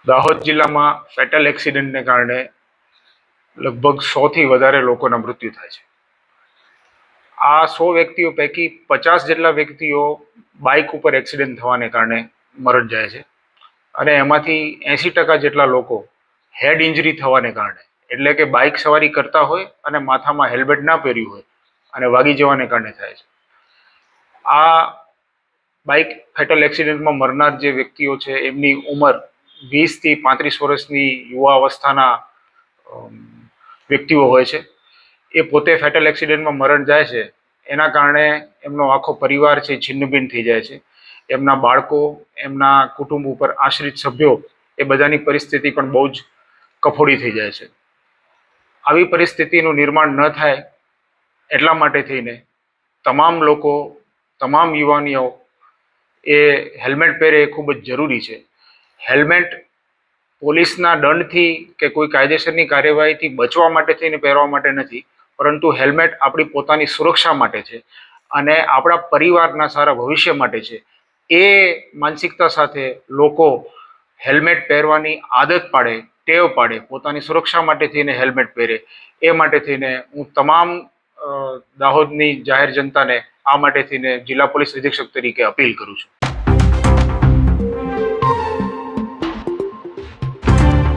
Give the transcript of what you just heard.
દાહોદ જિલ્લામાં ફેટલ એક્સિડન્ટને કારણે લગભગ 100થી વધારે લોકોના મૃત્યુ થાય છે. આ 100 વ્યક્તિઓ પૈકી 50 જેટલા વ્યક્તિઓ બાઇક ઉપર એક્સિડન્ટ થવાને કારણે મરણ જાય છે અને એમાંથી 80% જેટલા લોકો હેડ ઇન્જરી થવાને કારણે, એટલે કે બાઇક સવારી કરતા હોય અને માથામાં હેલ્મેટ ના પહેર્યું હોય અને વાગી જવાને કારણે થાય છે. આ બાઇક ફેટલ એક્સિડન્ટમાં મરનાર જે વ્યક્તિઓ છે એમની ઉંમર 20 થી 35 વર્ષની યુવા અવસ્થાના વ્યક્તિઓ હોય છે. એ પોતે ફેટલ એક્સિડન્ટમાં મરણ જાય છે, એના કારણે એમનો આખો પરિવાર છે છિન્નભિન્ન થઈ જાય છે. એમના બાળકો, એમના કુટુંબ ઉપર આશ્રિત સભ્યો, એ બધાની પરિસ્થિતિ પણ બહુ જ કફોડી થઈ જાય છે. આવી પરિસ્થિતિનું નિર્માણ ન થાય એટલા માટે થઈને તમામ લોકો, તમામ યુવાનીઓ એ હેલ્મેટ પહેરે એ ખૂબ જ જરૂરી છે. હેલ્મેટ પોલીસના દંડથી કે કોઈ કાયદેસરની કાર્યવાહીથી બચવા માટે થઈને પહેરવા માટે નથી, પરંતુ હેલ્મેટ આપણી પોતાની સુરક્ષા માટે છે અને આપણા પરિવારના સારા ભવિષ્ય માટે છે. એ માનસિકતા સાથે લોકો હેલ્મેટ પહેરવાની આદત પાડે, ટેવ પાડે, પોતાની સુરક્ષા માટે થઈને હેલ્મેટ પહેરે. એ માટે થઈને હું તમામ દાહોદની જાહેર જનતાને આ માટે થઈને જિલ્લા પોલીસ અધિક્ષક તરીકે અપીલ કરું છું.